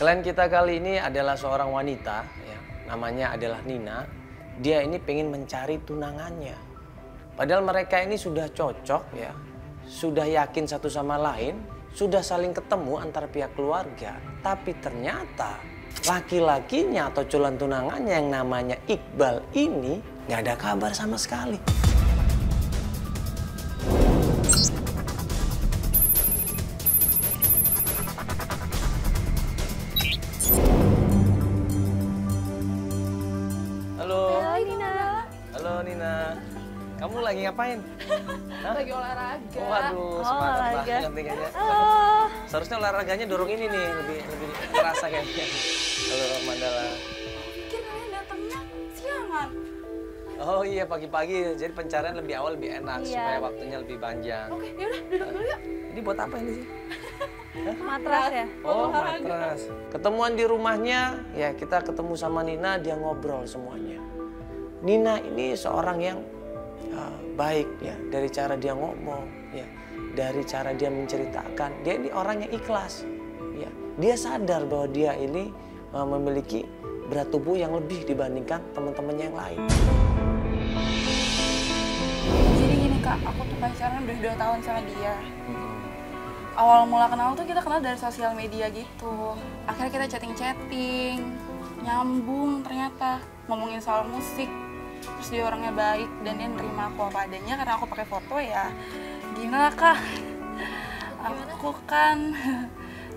Klien kita kali ini adalah seorang wanita, ya, namanya adalah Nina. Dia ini pengen mencari tunangannya. Padahal mereka ini sudah cocok, ya, sudah yakin satu sama lain, sudah saling ketemu antar pihak keluarga. Tapi ternyata laki-lakinya atau calon tunangannya yang namanya Iqbal ini nggak ada kabar sama sekali. Halo Nina, kamu lagi ngapain? Lagi olahraga. Oh, waduh, semangat banget kayaknya. Seharusnya olahraganya dorong ini nih, lebih terasa kayaknya. Halo Mandala. Pikir kalian datangnya siangan. Oh iya, pagi-pagi, jadi pencarian lebih awal lebih enak, supaya waktunya lebih panjang. Oke, yaudah duduk dulu yuk. Ini buat apa ini sih? Matras ya? Oh, matras. Ketemuan di rumahnya, ya kita ketemu sama Nina, dia ngobrol semuanya. Nina ini seorang yang baik, ya, dari cara dia ngomong, ya, dari cara dia menceritakan. Dia ini orang yang ikhlas, ya. Dia sadar bahwa dia ini memiliki berat tubuh yang lebih dibandingkan teman-temannya yang lain. Jadi gini Kak, aku tuh pacaran udah 2 tahun sama dia. Awal mula kenal tuh kita kenal dari sosial media gitu. Akhirnya kita chatting-chatting, nyambung ternyata, ngomongin soal musik. Terus dia orangnya baik dan dia nerima aku apa adanya karena aku pakai foto ya. Gimana Kak? Aku kan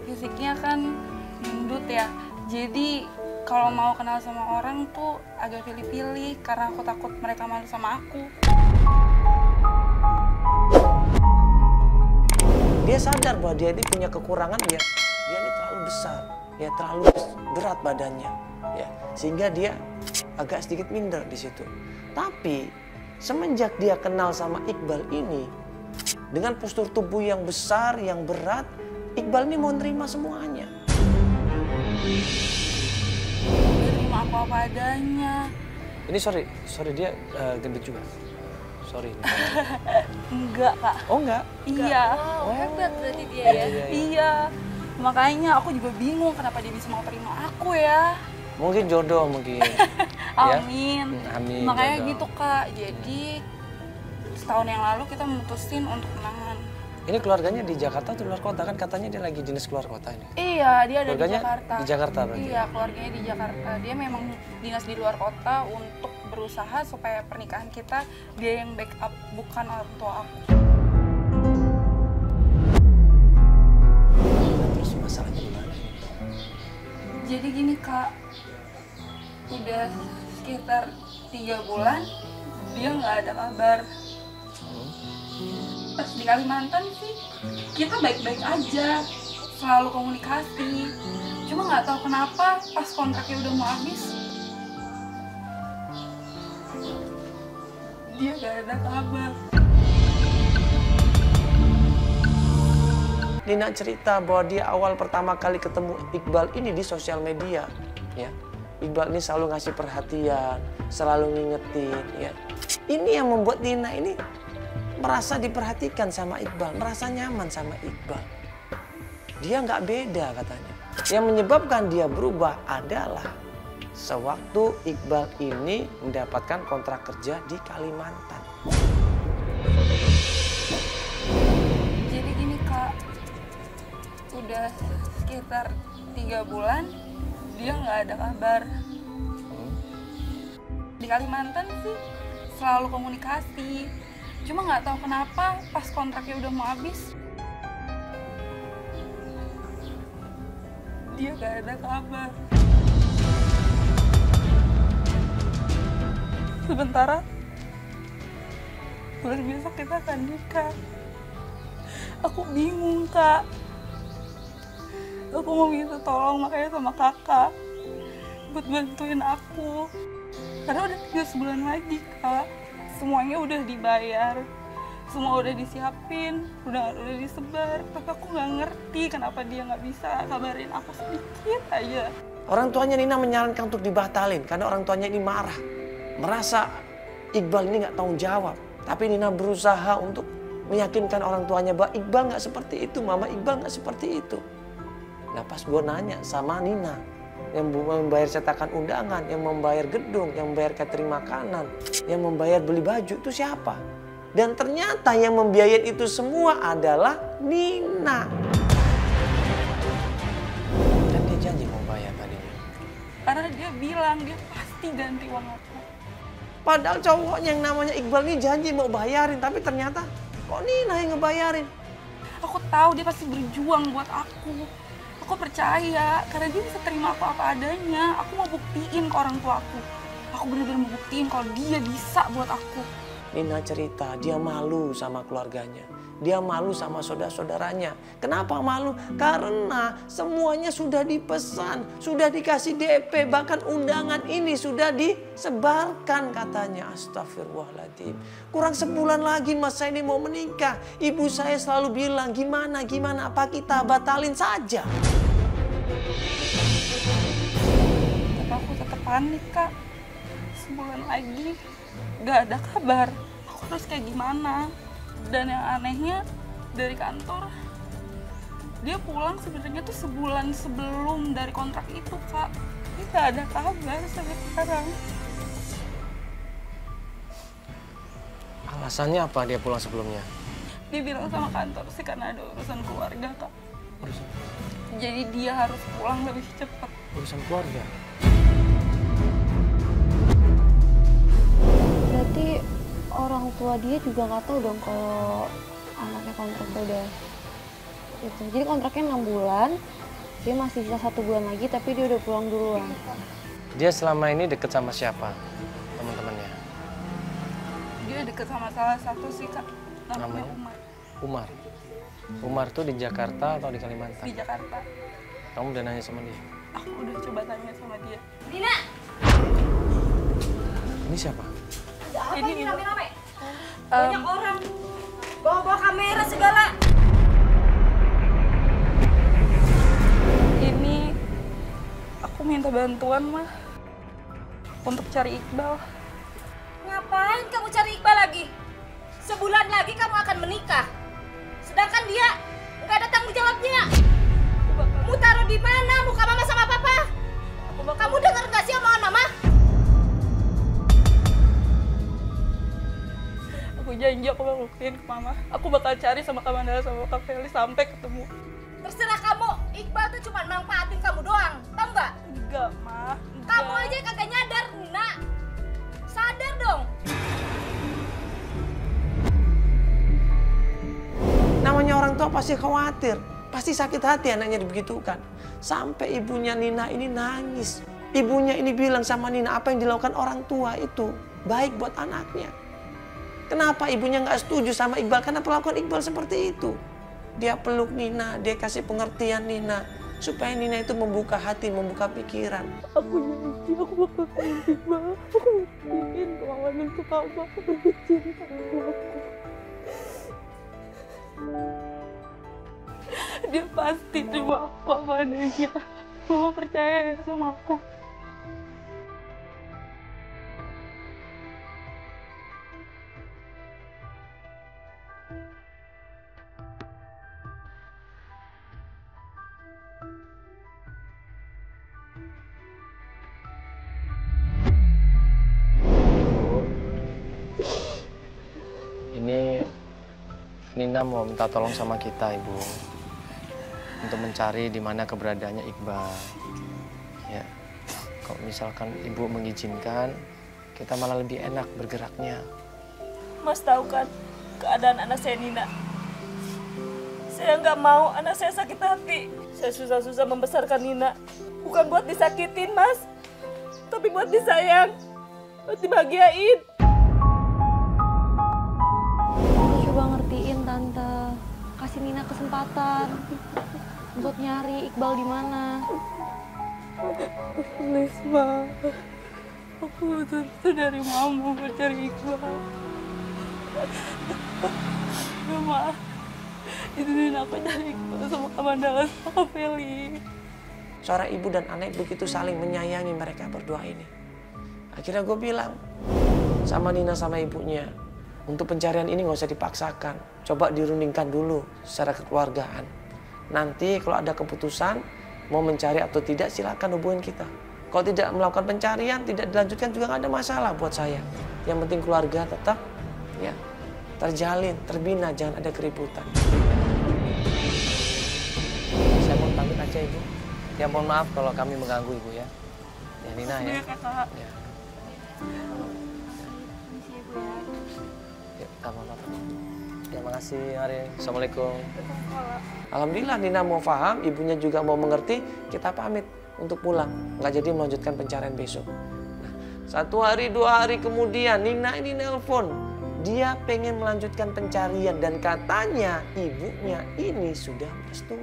fisiknya kan gendut ya. Jadi kalau mau kenal sama orang tuh agak pilih-pilih karena aku takut mereka malu sama aku. Dia sadar bahwa dia ini punya kekurangan, dia ini terlalu besar, ya terlalu berat badannya, ya sehingga dia agak sedikit minder di situ. Tapi semenjak dia kenal sama Iqbal ini, dengan postur tubuh yang besar, yang berat, Iqbal ini mau nerima semuanya. Dia terima aku apa adanya. Ini sorry dia gendut juga. Sorry. Enggak Kak. Oh enggak? Iya. Oh, hebat berarti dia ya? Iya. Makanya aku juga bingung kenapa dia bisa mau terima aku ya. Mungkin jodoh mungkin. Amin. Ya? Amin. Makanya jodoh. gitu Kak. Jadi setahun yang lalu kita memutusin untuk tunangan. Ini keluarganya di Jakarta atau luar kota? Kan katanya dia lagi dinas keluar kota ini. Iya, dia ada di Keluarganya Jakarta. di Jakarta berarti? Iya, keluarganya di Jakarta. Dia memang dinas di luar kota untuk berusaha supaya pernikahan kita dia yang backup, bukan orang tua aku. Terus masalahnya gimana? Jadi gini Kak, udah sekitar 3 bulan dia nggak ada kabar. Pas di Kalimantan sih kita baik-baik aja, selalu komunikasi. Cuma nggak tahu kenapa pas kontraknya udah mau habis dia nggak ada kabar. Nina cerita bahwa dia awal pertama kali ketemu Iqbal ini di sosial media, ya. Iqbal ini selalu ngasih perhatian, selalu ngingetin, ya. Ini yang membuat Nina ini merasa diperhatikan sama Iqbal, merasa nyaman sama Iqbal. Dia nggak beda katanya. Yang menyebabkan dia berubah adalah sewaktu Iqbal ini mendapatkan kontrak kerja di Kalimantan. Jadi gini Kak, udah sekitar 3 bulan dia nggak ada kabar. Di Kalimantan sih selalu komunikasi. Cuma nggak tahu kenapa pas kontraknya udah mau habis dia nggak ada kabar. Sementara bulan besok kita akan nikah. Aku bingung Kak. Aku mau minta tolong makanya sama kakak buat bantuin aku. Karena udah 3 bulan lagi Kak. Semuanya udah dibayar, semua udah disiapin, udah disebar. Tapi aku nggak ngerti kenapa dia nggak bisa kabarin aku sedikit aja. Orang tuanya Nina menyarankan untuk dibatalin karena orang tuanya ini marah, merasa Iqbal ini nggak tanggung jawab. Tapi Nina berusaha untuk meyakinkan orang tuanya bahwa Iqbal nggak seperti itu, Mama Iqbal nggak seperti itu. Nah pas gue nanya sama Nina, yang membayar cetakan undangan, yang membayar gedung, yang membayar catering makanan, yang membayar beli baju itu siapa? Dan ternyata yang membiayai itu semua adalah Nina. Dan dia janji mau bayar tadinya. Karena dia bilang dia pasti ganti uang aku. Padahal cowoknya yang namanya Iqbal ini janji mau bayarin, tapi ternyata kok Nina yang ngebayarin. Aku tahu dia pasti berjuang buat aku. Aku percaya karena dia bisa terima aku apa adanya. Aku mau buktiin ke orang tua aku. Aku benar-benar mau buktiin kalau dia bisa buat aku. Nina cerita dia malu sama keluarganya. Dia malu sama saudara-saudaranya. Kenapa malu? Karena semuanya sudah dipesan, sudah dikasih DP, bahkan undangan ini sudah disebarkan katanya. Astagfirullahaladzim. Kurang sebulan lagi mas saya ini mau menikah. Ibu saya selalu bilang gimana apa kita batalin saja. Tapi aku tetap panik kak. Sebulan lagi gak ada kabar. Aku harus kayak gimana? Dan yang anehnya dari kantor dia pulang sebenarnya tuh sebulan sebelum dari kontrak itu kak. Dia gak ada kabar sampai sekarang. Alasannya apa dia pulang sebelumnya? Dia bilang sama kantor sih karena ada urusan keluarga kak. Urusan, Jadi dia harus pulang lebih cepat. urusan keluarga. Berarti orang tua dia juga nggak tahu dong kalau anaknya kontraknya udah itu. Jadi kontraknya 6 bulan, dia masih sisa 1 bulan lagi tapi dia udah pulang duluan. Dia selama ini deket sama siapa? Teman-temannya? Dia deket sama salah satu sih kak. Namanya Namanya? Umar. Umar. Umar tuh di Jakarta atau di Kalimantan? Di Jakarta. Kamu udah nanya sama dia? Aku udah coba tanya sama dia. Nina, Ini siapa? apa Ini ini rame-rame? Em, Banyak orang, bawa-bawa kamera segala. Ini aku minta bantuan mah untuk cari Iqbal. Ngapain kamu cari Iqbal lagi? Sebulan lagi kamu akan menikah. Sedangkan dia nggak ada tanggung jawabnya. Kamu taruh di mana muka mama sama papa? Kamu dengar nggak sih omongan mama? Aku janji aku bakal buktiin ke mama. Aku bakal cari sama Kak Mandala sama Kak Feli sampai ketemu. Terserah kamu, Iqbal tuh cuma manfaatin kamu doang, tau nggak? Enggak, Ma. Kamu aja kagak nyadar, Nina. Sadar dong. Namanya orang tua pasti khawatir, pasti sakit hati anaknya dibegitukan. Sampai ibunya Nina ini nangis. Ibunya ini bilang sama Nina apa yang dilakukan orang tua itu baik buat anaknya. Kenapa ibunya nggak setuju sama Iqbal? Karena perlakuan Iqbal seperti itu. Dia peluk Nina, dia kasih pengertian Nina. Supaya Nina itu membuka hati, membuka pikiran. Aku janji aku bakal ganti Iqbal. Aku buktiin kemauan untuk kamu. Aku bercinta sama aku. Dia pasti terima aku apa adanya. Mama percaya ya sama aku. Ini Nina mau minta tolong sama kita, Ibu. Untuk mencari di mana keberadaannya Iqbal. Ya. Kalau misalkan Ibu mengizinkan, kita malah lebih enak bergeraknya. Mas tahu kan keadaan anak saya Nina. Saya nggak mau anak saya sakit hati. Saya susah-susah membesarkan Nina. Bukan buat disakitin, Mas. Tapi buat disayang. Buat dibahagiain. Aku coba ngertiin Tante. Kasih Nina kesempatan buat nyari Iqbal di mana. Please, Ma. Aku betul-betul dari Mama mau cari Iqbal. Ya, Ma. Izinin aku cari Iqbal sama Kak Mandala sama Kak Feli. Seorang ibu dan anak begitu saling menyayangi mereka berdua ini. Akhirnya gue bilang sama Nina sama ibunya, Untuk pencarian ini nggak usah dipaksakan. Coba dirundingkan dulu secara kekeluargaan. Nanti kalau ada keputusan mau mencari atau tidak, silakan hubungin kita. Kalau tidak melakukan pencarian, tidak dilanjutkan juga nggak ada masalah buat saya. Yang penting keluarga tetap ya terjalin, terbina, jangan ada keributan. Saya mau pamit aja Ibu. Ya mohon maaf kalau kami mengganggu Ibu ya. Ya Nina ya. Ya. Ya, apa-apa. Ya makasih Mari. Assalamualaikum. Alhamdulillah Nina mau paham, ibunya juga mau mengerti, kita pamit untuk pulang. Nggak jadi melanjutkan pencarian besok. Nah, 1 hari 2 hari kemudian Nina ini nelpon. Dia pengen melanjutkan pencarian dan katanya ibunya ini sudah merestui.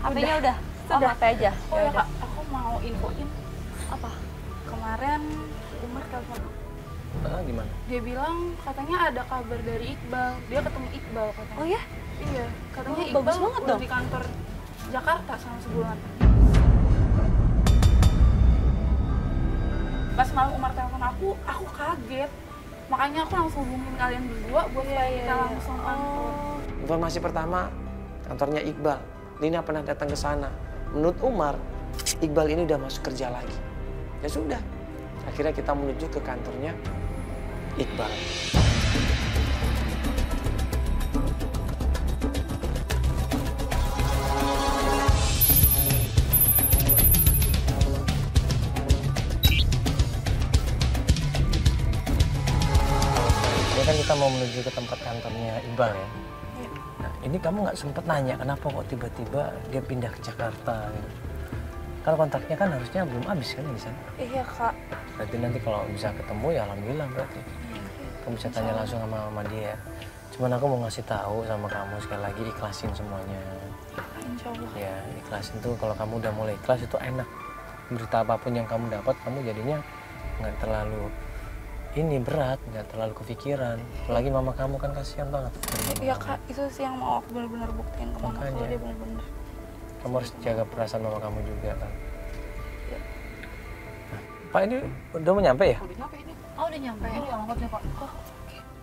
HP-nya udah? Oh, HP aja. Oh ya Kak, aku mau infoin apa? Kemarin Umar telepon aku. Gimana? Dia bilang katanya ada kabar dari Iqbal. Dia ketemu Iqbal katanya. Oh ya? Iya, katanya Oh, Iqbal bagus banget udah dong. di kantor Jakarta selama sebulan. Pas malam Umar telepon aku kaget. Makanya aku langsung hubungin kalian berdua buat kita langsung kantor. Informasi pertama, kantornya Iqbal. Nina pernah datang ke sana. Menurut Umar, Iqbal ini udah masuk kerja lagi. Ya sudah, akhirnya kita menuju ke kantornya Iqbal. Ya kan kita mau menuju ke tempat kantornya Iqbal ya. Nah, ini kamu nggak sempet nanya kenapa kok tiba-tiba dia pindah ke Jakarta gitu. Kalau kontaknya kan harusnya belum habis kan di sana. Iya Kak. Berarti nanti kalau bisa ketemu ya alhamdulillah berarti. Kamu bisa tanya langsung sama dia. Cuman aku mau ngasih tahu sama kamu sekali lagi, ikhlasin semuanya. Insya Allah. Ya ikhlasin tuh, kalau kamu udah mulai ikhlas itu enak. Berita apapun yang kamu dapat, kamu jadinya nggak terlalu ini berat, nggak terlalu kepikiran. Apalagi mama kamu kan kasihan banget. Iya Kak, itu sih yang mau aku benar-benar buktiin ke mama kalau Makanya. dia benar-benar. Kamu harus jaga perasaan mama kamu juga kan. Nah, Pak ini udah mau nyampe ya? Udah nyampe ini. Oh, udah nyampe. Ini alamatnya Pak. Oh.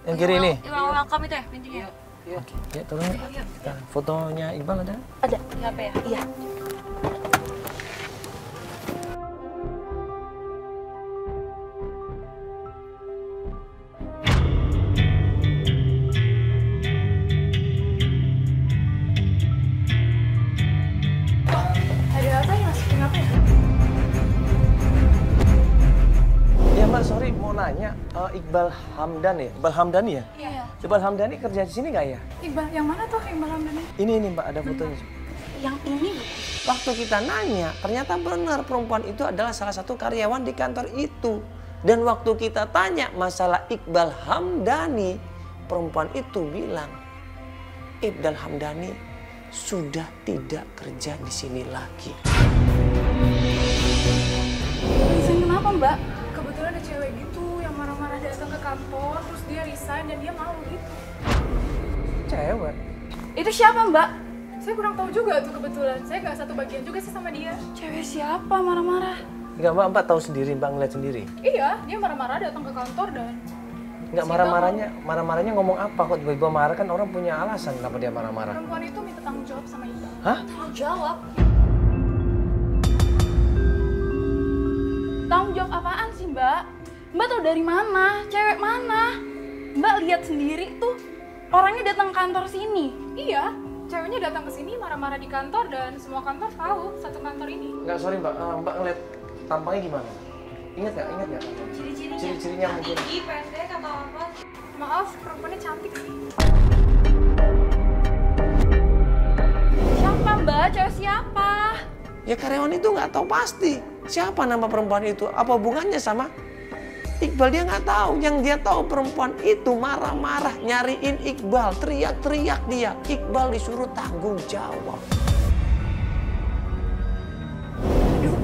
Yang kiri ini? Welcome itu ya, pintunya? Oke, ya turun. Kita fotonya Iqbal ada? Ada di HP ya? Iya. Ada apa ya? Masukin apa ya? Ya Mbak, sorry mau nanya, Iqbal Hamdan ya? Iqbal Hamdani ya? Iya. Iqbal Hamdani kerja di sini nggak ya? Iqbal yang mana tuh Iqbal Hamdani? Ini Mbak, ada fotonya. Yang ini. Waktu kita nanya, ternyata benar perempuan itu adalah salah satu karyawan di kantor itu. Dan waktu kita tanya masalah Iqbal Hamdani, perempuan itu bilang, Iqbal Hamdani sudah tidak kerja di sini lagi. Resign kenapa Mbak? Kebetulan ada cewek gitu yang marah-marah datang ke kantor, terus dia resign dan dia malu gitu. Cewek? Itu siapa Mbak? Saya kurang tahu juga tuh kebetulan. Saya nggak satu bagian juga sih sama dia. Cewek siapa marah-marah? Enggak, Mbak tahu sendiri, Mbak ngeliat sendiri. Iya, dia marah-marah datang ke kantor dan Enggak, marah-marahnya ngomong apa kok tiba-tiba marah, kan orang punya alasan kenapa dia marah-marah. perempuan itu minta tanggung jawab sama Iqbal. Hah? Tanggung jawab? Tanggung jawab apaan sih Mbak? Mbak tahu dari mana? Cewek mana? Mbak lihat sendiri tuh orangnya datang ke kantor sini. Iya, ceweknya datang ke sini marah-marah di kantor dan semua kantor tahu satu kantor ini. Enggak, sorry Mbak, Mbak ngeliat tampangnya gimana? Ingat nggak? Ciri-cirinya mungkin. Tinggi, pendek atau apa? Maaf, perempuannya cantik sih. Siapa Mbak? Cewek siapa? Ya karyawan itu nggak tahu pasti siapa nama perempuan itu. Apa hubungannya sama Iqbal? Dia nggak tahu. Yang dia tahu perempuan itu marah-marah nyariin Iqbal, teriak-teriak dia. Iqbal disuruh tanggung jawab. Aduh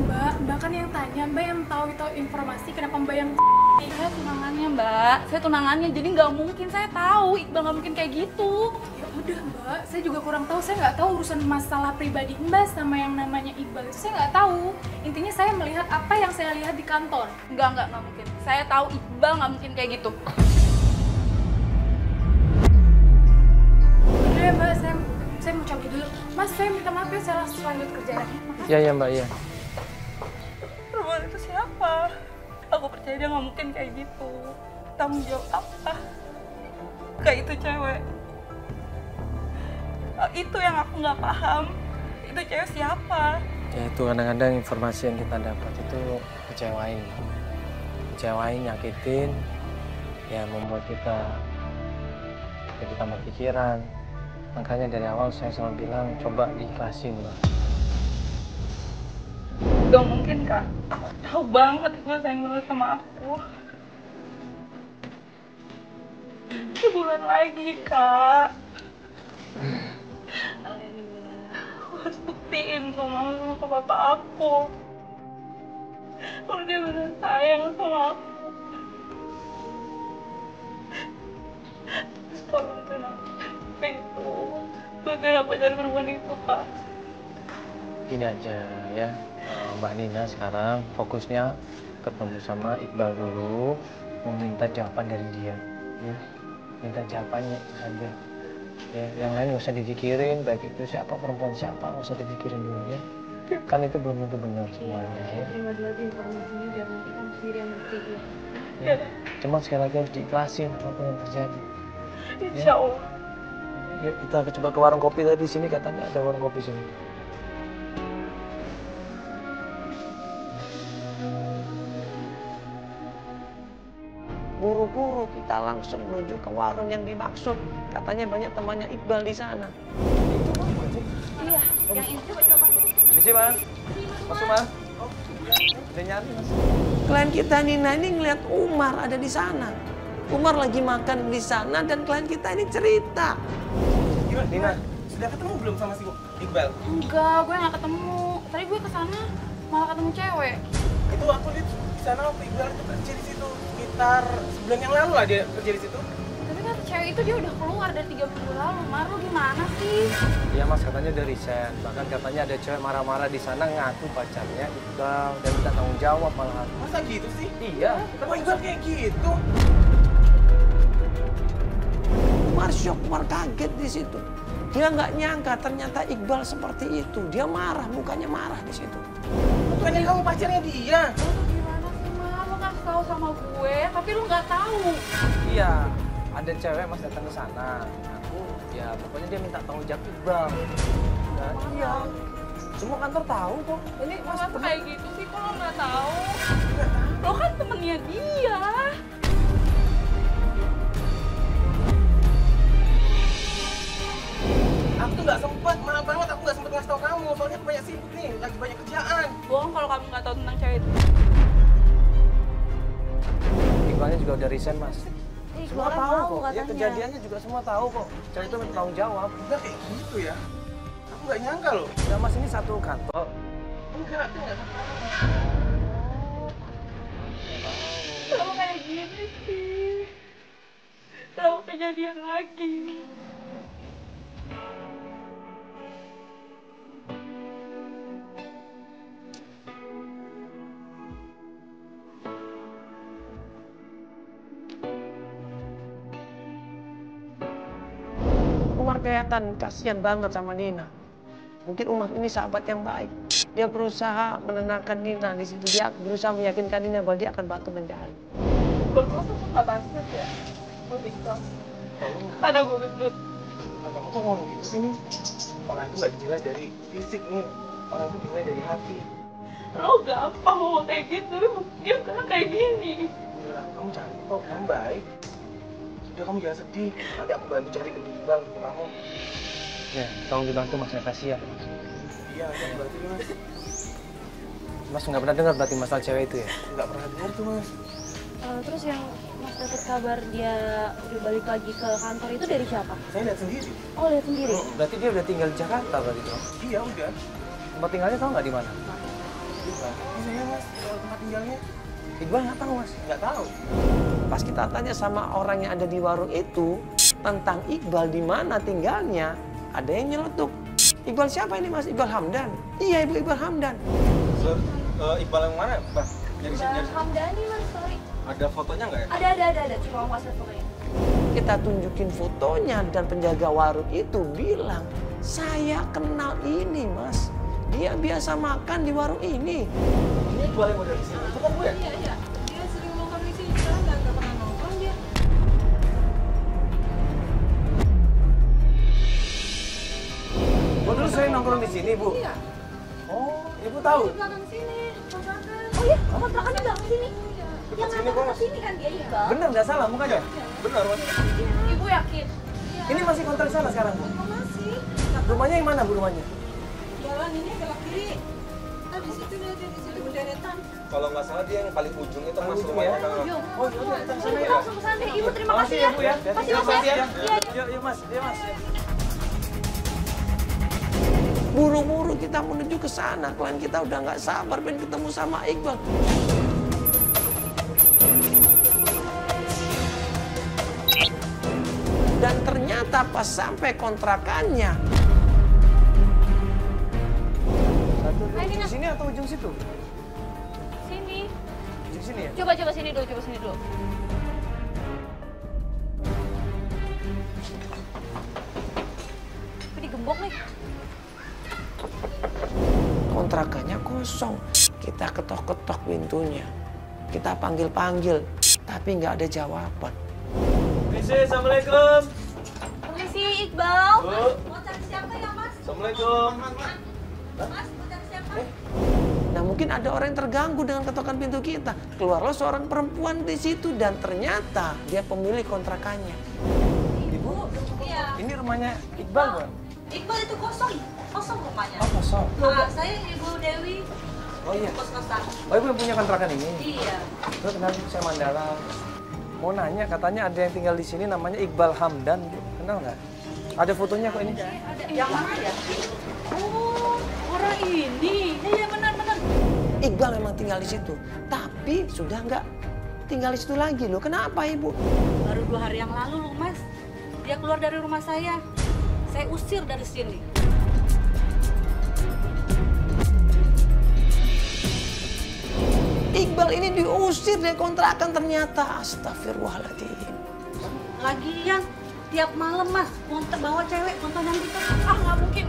Mbak kan yang tanya, Mbak yang tahu itu informasi, kenapa Mbak yang Saya tunangannya Mbak, saya tunangannya, jadi nggak mungkin, saya tahu Iqbal nggak mungkin kayak gitu. Ya udah Mbak, saya juga kurang tahu, saya nggak tahu urusan masalah pribadi Mbak sama yang namanya Iqbal itu saya nggak tahu. Intinya saya melihat apa yang saya lihat di kantor. Nggak mungkin. Saya tahu Iqbal nggak mungkin kayak gitu. Udah ya Mbak, saya mau cabut dulu. Mas, saya minta maaf ya, saya langsung lanjut kerja lagi. Iya Mbak, iya. Roman itu siapa? Aku percaya dia nggak mungkin kayak gitu. Tanggung jawab apa? Kayak itu cewek. Itu yang aku nggak paham. Itu cewek siapa? Ya itu kadang-kadang informasi yang kita dapat itu kecewain. Kecewain, nyakitin, ya membuat kita jadi tambah pikiran. Makanya dari awal saya selalu bilang coba diikhlasin, Mbak. Gak mungkin Kak. Tahu banget gue sayang banget sama aku. Sebulan lagi Kak. Aku harus buktiin sama bapak aku kalau dia benar sayang sama aku. Tolong tenang itu. Gue gak pacar perempuan itu Pak. Gini aja ya, Mbak Nina sekarang fokusnya ketemu sama Iqbal dulu, meminta jawaban dari dia. Ya. Minta jawabannya itu saja. Ya, yang lain nggak usah dipikirin, baik itu siapa, perempuan siapa, nggak usah dipikirin dulu ya. Kan itu belum tentu benar semuanya. Ya. Terima lagi informasinya biar nanti kan sendiri yang ngerti ya. Ya. Cuma sekali lagi harus diikhlasin apapun yang terjadi. Insya Allah. Ya, kita coba ke warung kopi tadi sini, katanya ada warung kopi sini. Buru-buru kita langsung menuju ke warung yang dimaksud. Katanya banyak temannya Iqbal di sana. Iya, yang ini coba. Misi Mas, masuk Mas. Udah nyari Mas. Klien kita Nina ini ngeliat Umar ada di sana. Umar lagi makan di sana dan klien kita ini cerita. Gimana? Nina, Sudah ketemu belum sama si Iqbal? Enggak, gue nggak ketemu. Tadi gue kesana malah ketemu cewek. Itu aku lihat di sana waktu Iqbal itu kerja di situ sekitar sebulan yang lalu lah dia kerja di situ. Tapi kan cewek itu dia udah keluar dari 3 minggu lalu. Mar, lu gimana sih? iya Mas, katanya udah resign. Bahkan katanya ada cewek marah-marah di sana ngaku pacarnya Iqbal dan minta tanggung jawab malahan. Masa gitu sih? Iya. Kenapa Iqbal kayak gitu? Umar shock, Umar kaget di situ. Dia nggak nyangka ternyata Iqbal seperti itu. Dia marah, mukanya marah di situ. Bukannya kamu pacarnya dia? Lu gimana sih, Mar? Lu kasih tahu sama gue, tapi lu nggak tahu. Iya, ada cewek Mas datang ke sana. Aku, ya pokoknya dia minta tanggung jawab Iqbal. Nah, iya. Semua kantor tahu kok. Ini Mas Masa kayak gitu sih, kok lo nggak tahu? Lo kan temennya dia. Aku tuh nggak sempet, maaf banget aku nggak sempet ngasih tau kamu. Soalnya aku banyak sibuk nih, lagi banyak kerjaan. Bohong kalau kamu nggak tahu tentang cewek itu. Iqbalnya juga udah resign Mas. Semua Iqbalnya tahu mau kok. Ya katanya. kejadiannya juga semua tahu kok. Cewek itu minta tanggung jawab. Udah kayak gitu ya? Aku nggak nyangka loh. Ya Mas, ini satu kantor. Enggak, aku nggak sempet. Kenapa kayak gini sih? Kenapa kejadian lagi? Umar kelihatan kasihan banget sama Nina. Mungkin Umar ini sahabat yang baik. Dia berusaha menenangkan Nina di situ. Dia berusaha meyakinkan Nina bahwa dia akan bantu mencari. Bapak tuh nggak pantas ya? Gue tiktok. Karena gue gendut. Kamu kok ngomong gitu sih nih? Orang itu nggak dinilai dari fisik nih. Orang itu dinilai dari hati. Lo gampang ngomong kayak gitu, dia kan kayak gini. Udah, kamu cantik kok, kamu baik. Udah, kamu jangan sedih. Nanti aku bantu cari ke Iqbal untuk kamu. Ya, tolong dibantu Mas, saya kasih ya. Iya, nanti aku bantu nih, Mas. Mas nggak pernah dengar berarti masalah cewek itu ya? Nggak pernah dengar tuh, Mas. Terus yang Mas dapat kabar dia udah balik lagi ke kantor itu dari siapa? Saya lihat sendiri. Oh, lihat sendiri. Berarti dia udah tinggal di Jakarta berarti Mas? Iya, udah. Tempat tinggalnya tahu nggak di mana? Ini saya, Mas, tempat tinggalnya. Iqbal nggak tahu mas? Nggak tahu. Pas kita tanya sama orang yang ada di warung itu tentang Iqbal di mana tinggalnya, ada yang nyeletuk. Iqbal siapa ini mas? Iqbal Hamdan. Iya ibu Iqbal Hamdan. Iqbal yang mana, Mbak? Hamdani mas, sorry. Ada fotonya nggak ya? Ada. Coba aku kasih fotonya. Kita tunjukin fotonya dan penjaga warung itu bilang, saya kenal ini mas. Dia biasa makan di warung ini. Ini Iqbal yang model di sini. Itu kan gue ya? Iya. Dia sering nongkrong di sini, sekarang nggak pernah nongkrong dia. Oh, dulu saya nongkrong di sini, Bu. Iya. Oh, Ibu tahu? Di belakang sini, kontrakan. Oh iya, kontrakannya belakang sini. Yang sini, ngantor kok. ke sini kan dia Iqbal. Bener, nggak salah mukanya? Bener, Mas. Ibu yakin? Ini masih kontrak sana sekarang, Bu? Oh, masih. Rumahnya yang mana, Bu, rumahnya? Jalan ini belok kiri. Nah, di situ dia di situ berderetan. Kalau nggak salah dia yang paling ujung itu Paling mas ujung rumahnya. ya? Yuk. Oh, yaudah, kita sana Ibu ya. langsung ke sana. Ibu terima kasih Makasih ya. ya, Bu ya. Makasih Terima Mas kasih ya. ya. Iya. Yuk, Mas. Yuk, Mas. Buru-buru kita menuju ke sana. Klien kita udah nggak sabar pengen ketemu sama Iqbal. Dan ternyata pas sampai kontrakannya, Satu Ayo, ujung Nina. sini atau ujung situ? Sini. Ujung sini ya? Coba sini dulu. Tapi digembok nih. kontrakannya kosong. Kita ketok-ketok pintunya. Kita panggil-panggil, tapi nggak ada jawaban. Assalamualaikum. Permisi Iqbal. Bu. Mau cari siapa ya Mas? Assalamualaikum. Mas, mau cari siapa? Nah mungkin ada orang yang terganggu dengan ketokan pintu kita. Keluarlah seorang perempuan di situ dan ternyata dia pemilik kontrakannya. Ibu, Iya. ini rumahnya Iqbal, Bu? Iqbal itu kosong rumahnya. Oh, kosong. Saya Ibu Dewi. Oh iya. Kos-kosan. Oh, Ibu yang punya kontrakan ini? Iya. Terus kenal saya Mandala. Mau nanya, katanya ada yang tinggal di sini namanya Iqbal Hamdan, Bu. Kenal nggak? Ada fotonya kok ini. Yang mana ya? Oh, orang ini. Iya benar. Iqbal memang tinggal di situ, tapi sudah nggak tinggal di situ lagi loh. Kenapa ibu? Baru 2 hari yang lalu loh Mas, dia keluar dari rumah saya usir dari sini. Iqbal ini diusir dari kontrakan ternyata. Astagfirullahaladzim. Lagian tiap malam Mas, bawa cewek kontrakan kita. Ah nggak mungkin.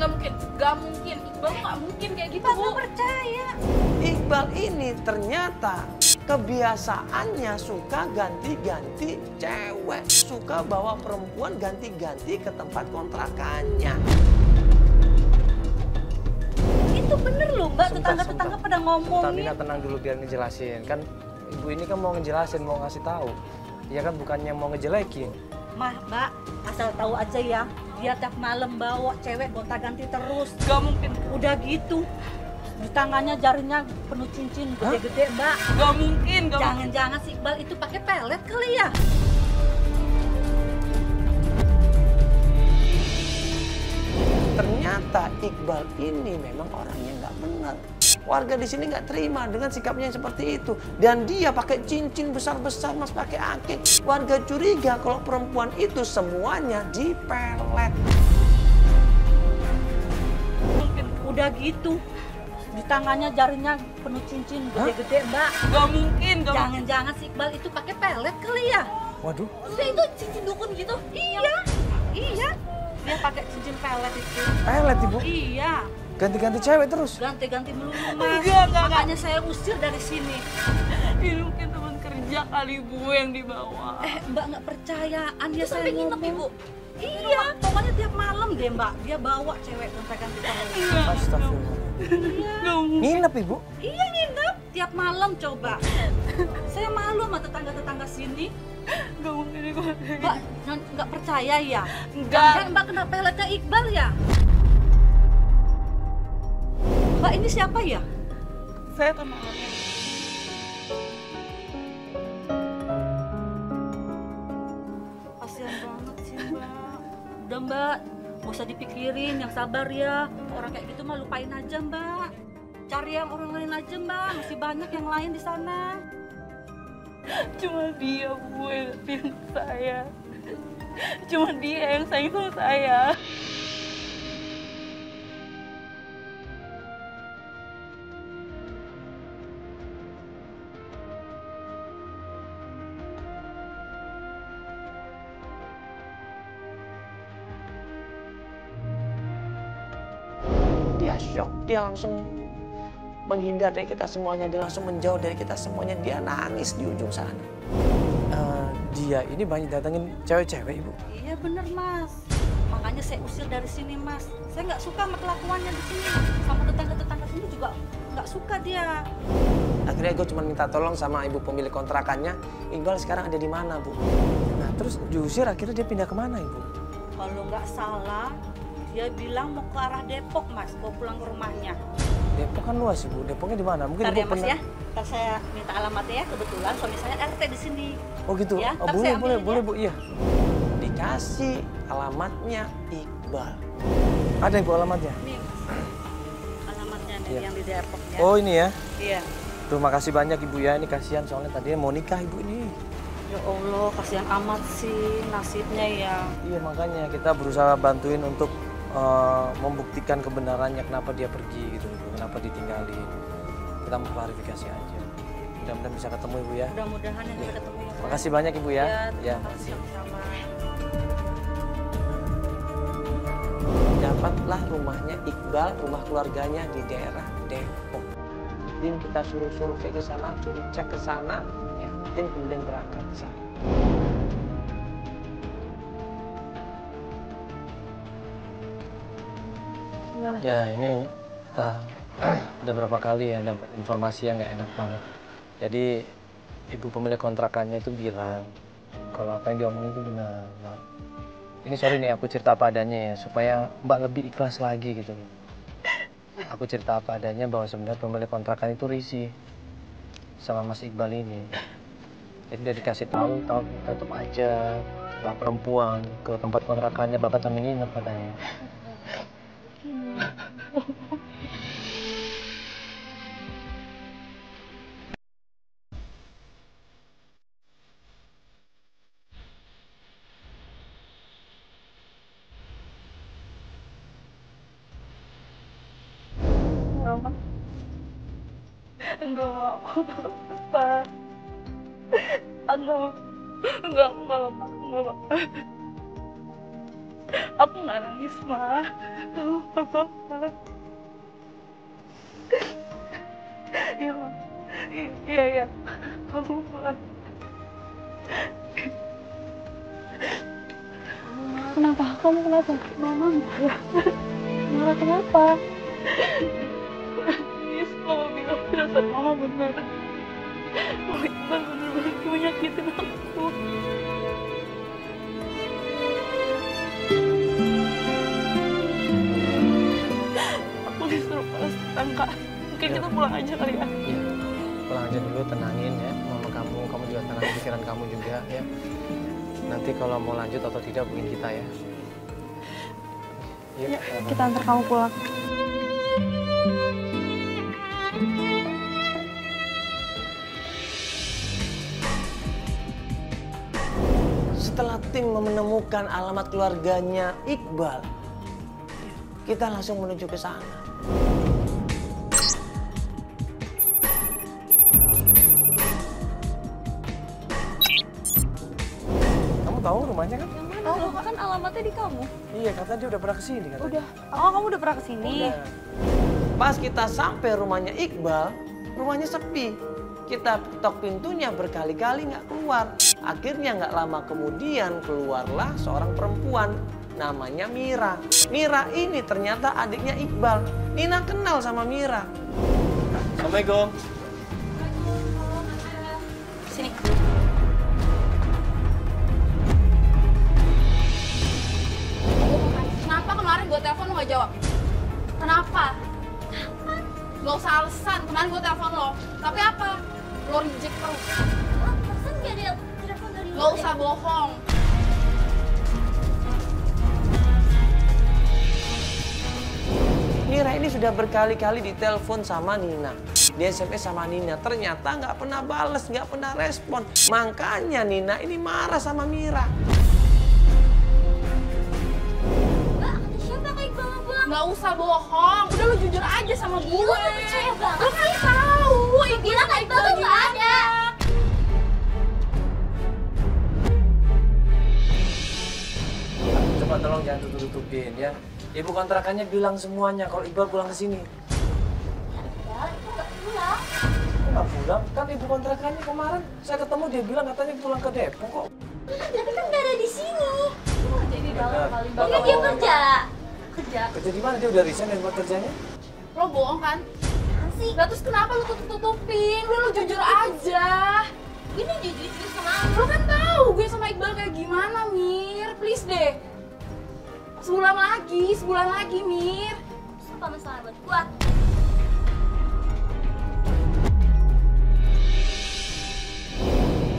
Iqbal nggak mungkin kayak gitu Bu. Nggak percaya. Iqbal ini ternyata kebiasaannya suka ganti-ganti cewek. Suka bawa perempuan ganti-ganti ke tempat kontrakannya. Itu bener loh Mbak, Sebentar, tetangga-tetangga sebentar. pada ngomongin. Tamina tenang dulu biar ngejelasin. Kan ibu ini kan mau ngejelasin, mau ngasih tahu. Ya kan bukannya mau ngejelekin. Mah Mbak, asal tahu aja ya, dia tiap malam bawa cewek gonta-ganti terus. Gak mungkin. Udah gitu, di tangannya jarinya penuh cincin gede-gede Mbak. Gak mungkin. Jangan-jangan si Iqbal itu pakai pelet kali ya? Ternyata Iqbal ini memang orangnya nggak benar. Warga di sini nggak terima dengan sikapnya yang seperti itu. Dan dia pakai cincin besar-besar, mas pakai akik. Warga curiga kalau perempuan itu semuanya dipelet. Udah gitu, di tangannya jarinya penuh cincin gede-gede Mbak. Gak mungkin. Jangan-jangan si Iqbal itu pakai pelet kali ya? Waduh, Udah itu cincin dukun gitu? Iya. Dia pakai cincin pelet itu. pelet ibu. Iya. Ganti-ganti cewek terus. Ganti-ganti melulu Mas. Enggak. Makanya saya usir dari sini. Ini mungkin teman kerja kali Bu yang dibawa. Mbak nggak percayaan ya saya ngomong. Ibu. Iya, pokoknya tiap malam deh Mbak, dia bawa cewek gonta-ganti terus. Astagfirullah. Nginep ibu. Iya nginep, tiap malam coba. Saya malu sama tetangga-tetangga sini. Gak mungkin ini Mbak nggak percaya ya? Enggak. Jangan Mbak kena peletnya Iqbal ya? Mbak ini siapa ya? Saya temannya. Kasian banget sih Mbak. Udah Mbak, gak usah dipikirin, yang sabar ya. Orang kayak gitu mah lupain aja Mbak. Cari yang orang lain aja Mbak, masih banyak yang lain di sana. Cuma dia, Bu, yang ngertiin saya. Cuma dia yang sayang sama saya. Dia shock, dia langsung menghindar dari kita semuanya, dia langsung menjauh dari kita semuanya, dia nangis di ujung sana. Dia ini banyak datengin cewek-cewek, Ibu. Iya bener, Mas. Makanya saya usir dari sini, Mas. Saya nggak suka sama kelakuannya di sini. Sama tetangga-tetangga sini juga nggak suka dia. Akhirnya gue cuma minta tolong sama ibu pemilik kontrakannya, Iqbal sekarang ada di mana, Bu? Nah, terus diusir akhirnya dia pindah kemana, Ibu? Kalau nggak salah, dia bilang mau ke arah Depok, Mas. Mau pulang ke rumahnya. Depok kan luas, Ibu. Depoknya di mana? Mungkin Ntar Ibu ya, Mas pernah... ya. Ntar saya minta alamatnya ya. Kebetulan suami saya RT di sini. Oh gitu? Ya, Oh, ntar boleh, saya boleh, ambilin boleh, ya. Bu. Iya. Dikasih alamatnya Iqbal. Ada, Ibu, alamatnya? Nih, Mas. Alamatnya nih Iya. yang di Depok ya. Oh, ini ya? Iya. Terima kasih banyak, Ibu ya. Ini kasihan soalnya tadinya mau nikah, Ibu ini. Ya Allah, kasihan amat sih nasibnya ya. Iya, makanya kita berusaha bantuin untuk membuktikan kebenarannya kenapa dia pergi gitu, Ibu. Kenapa ditinggalin. Kita mau klarifikasi aja. Mudah-mudahan bisa ketemu, Ibu ya. Mudah-mudahan yang bisa ketemu ya. Makasih banyak, Ibu ya. Ya, terima kasih sama-sama. Dapatlah rumahnya Iqbal, rumah keluarganya di daerah Depok. Din kita suruh survei ke sana, suruh cek ke sana, ya. Din kemudian berangkat ke sana. Ya, ini udah berapa kali ya dapat informasi yang nggak enak banget. Jadi ibu pemilik kontrakannya itu bilang kalau apa yang diomongin itu benar. Nah, ini sorry nih aku cerita apa adanya ya supaya Mbak lebih ikhlas lagi gitu. Aku cerita apa adanya bahwa sebenarnya pemilik kontrakan itu risih sama Mas Iqbal ini. Jadi dia dikasih tahu tutup aja setelah perempuan ke tempat kontrakannya bapak temen nginep katanya. Enggak mau, Pak. Enggak mau. Aku nggak nangis, Ma. Apa? Iya, Ma. Iya. Aku, Ma. Kenapa? Kamu kenapa? Mama marah. Marah kenapa? Please, Mama bilang perasaan Mama benar. Mama Iqbal benar-benar menyakitin aku. Aku disuruh balas tetangga. Mungkin kita pulang aja kali ya. Iya, pulang aja dulu, tenangin ya mama kamu juga tenangin pikiran kamu juga ya. Nanti kalau mau lanjut atau tidak hubungin kita ya. Yuk, Kita antar kamu pulang. Setelah tim menemukan alamat keluarganya Iqbal, kita langsung menuju ke sana. kamu tahu rumahnya kan? Tahu kan alamatnya di kamu. Iya, katanya dia udah pernah kesini katanya. Udah. Oh, kamu udah pernah kesini? Udah. Pas kita sampai rumahnya Iqbal, rumahnya sepi. Kita ketok pintunya berkali-kali nggak keluar. Akhirnya nggak lama kemudian keluarlah seorang perempuan. Namanya Mira. Mira ini ternyata adiknya Iqbal. Nina kenal sama Mira. Assalamualaikum. Sini. Kenapa kemarin gue telepon lo gak jawab? Kenapa? Gak usah alasan, kemarin gue telepon lo. Tapi apa? Lo reject terus. Perasaan gak ada telepon dari Gak usah bohong. Mira ini sudah berkali-kali ditelepon sama Nina, di SMS sama Nina. Ternyata nggak pernah bales, nggak pernah respon. Makanya Nina ini marah sama Mira. Mbak, kata siapa Kak Iqbal mau pulang? Nggak usah bohong, udah lu jujur aja sama gue. Gue udah percaya banget. Lu kan tahu, Gue bilang Kak Iqbal tuh nggak ada. Coba tolong jangan tutup-tutupin ya. Ibu kontrakannya bilang semuanya kalau Iqbal pulang ke sini. Iqbal itu nggak pulang. Kok nggak pulang? Kan ibu kontrakannya kemarin saya ketemu dia bilang katanya pulang ke Depok kok. Tapi kan nggak ada di sini. jadi dalam kali Bang, Iya dia kerja. Kerja. Kerja di mana? Dia udah resign dari tempat kerjanya? Lo bohong kan? Sih. Lah terus kenapa lu tutup-tutupin? Udah lu jujur aja. Ini jujur sama Lo kan tahu gue sama Iqbal kayak gimana, Mir. Please deh. Sebulan lagi, Mir. apa masalah buat gua.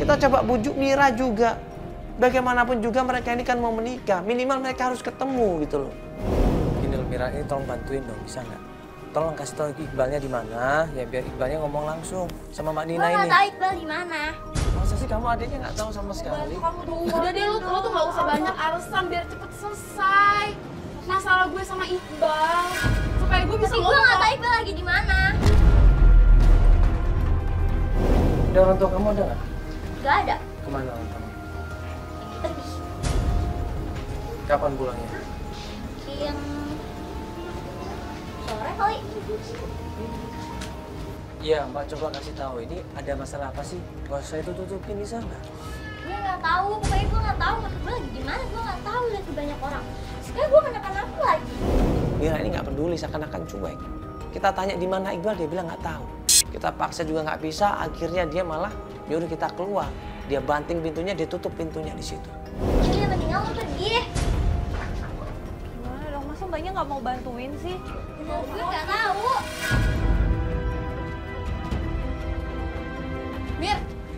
Kita coba bujuk Mira juga. Bagaimanapun juga mereka ini kan mau menikah. Minimal mereka harus ketemu gitu loh. Gini loh Mira, ini tolong bantuin dong, bisa nggak? Tolong kasih tahu Iqbalnya di mana, ya biar Iqbalnya ngomong langsung sama Mbak Nina Gua nggak ini. tahu Iqbal di mana. Masa sih kamu adiknya nggak tahu sama sekali? Udah deh, lu tuh gak usah banyak alasan biar cepet selesai masalah gue sama Iqbal. Supaya gue bisa Tapi gua nggak tahu Iqbal lagi di mana. Ada orang tua kamu ada nggak? Gak ada. Kemana orang kamu? Pergi. Kapan pulangnya? Yang sore kali. Iya, Mbak coba kasih tahu ini ada masalah apa sih? Gak usah itu tutupin, bisa nggak? Gue nggak tahu. Pokoknya gue nggak tahu. Iqbal lagi di mana. Gue nggak tahu. Lagi banyak orang. Sekarang gue kenapa-napa lagi. Mira ini nggak peduli, seakan-akan cuek. Kita tanya di mana Iqbal, dia bilang nggak tahu. Kita paksa juga nggak bisa, akhirnya dia malah nyuruh kita keluar. Dia banting pintunya, dia tutup pintunya di situ. Jadi mendingan lo pergi. Gimana dong, masa mbaknya nggak mau bantuin sih? Gue nggak tahu.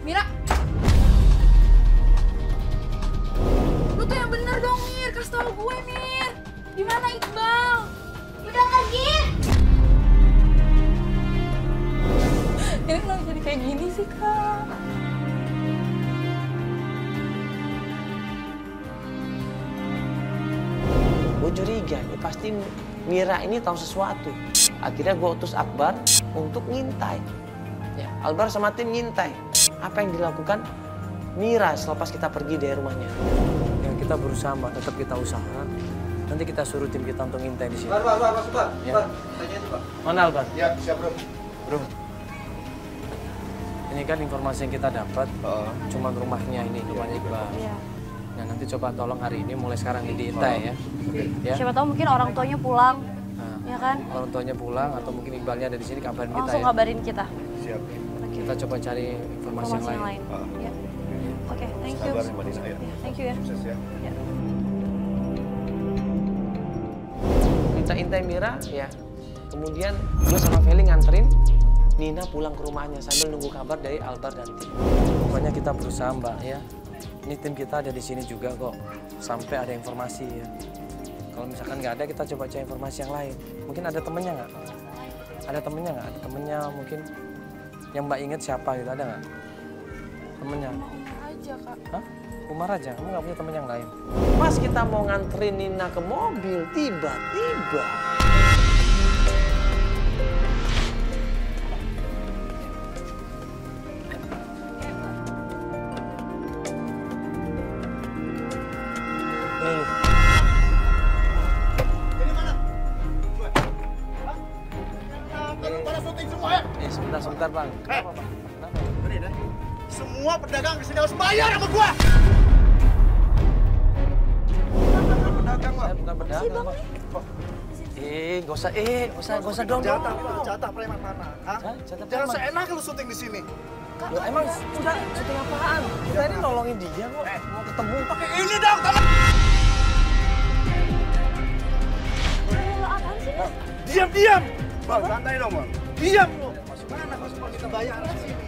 Mira. Lu tuh yang bener dong, Mir. Kasih tau gue, Mir. Di mana Iqbal? Udah pergi. Ini kenapa jadi kayak gini sih, Kak? Gue curiga, ini pasti Mira ini tahu sesuatu. Akhirnya gue utus Akbar untuk ngintai. Ya, Akbar sama tim ngintai. Apa yang dilakukan Mira selepas kita pergi dari rumahnya. Yang kita berusaha, Mbak, tetap kita usaha. Nanti kita suruh tim kita untuk ngintai di sini. Pak. Ya. Tanya itu, Pak. Mana Albar? Ya, siap, Bro. Bro, ini kan informasi yang kita dapat, cuma rumahnya ini, rumahnya Iqbal. Iya. Nah, nanti coba tolong hari ini mulai sekarang diintai ya. Ya. Siapa tahu mungkin orang tuanya pulang, Nah, ya kan? orang tuanya pulang atau mungkin Iqbalnya ada di sini, kabarin kita Langsung ya. kabarin kita. Siap. Oke. Kita coba cari informasi yang lain. Ya. Oke, thank you. Kabarin Mbak Nina ya. Ya, thank you ya. Sukses ya. Ya. Kita intai Mira, ya. Kemudian gue sama Feli nganterin Nina pulang ke rumahnya sambil nunggu kabar dari Albar dan tim. Pokoknya kita berusaha, Mbak ya. Ini tim kita ada di sini juga kok. Sampai ada informasi ya. Kalau misalkan nggak ada, kita coba cari informasi yang lain. Mungkin ada temennya nggak? Ada temennya nggak? Ada temennya mungkin yang Mbak inget siapa gitu, ada nggak? Temennya? Umar aja, Kak. Hah? Umar aja? Kamu nggak punya temen yang lain? Pas kita mau nganterin Nina ke mobil, tiba-tiba sebentar Bang. Kenapa Bang? Kenapa? Semua pedagang di sini harus bayar sama gua. Pedagang, Pak. Saya bukan pedagang, Bang. Nggak usah dong. Jatah preman mana? Hah? Jatah Jangan preman. seenak lu syuting di sini. Loh, emang sudah syuting apaan? Kita ini nolongin dia kok. Mau ketemu. Pakai ini dong, teman. Diam. Bang, santai dong, Bang. Diam lu. Mana kau semua kita bayar di sini?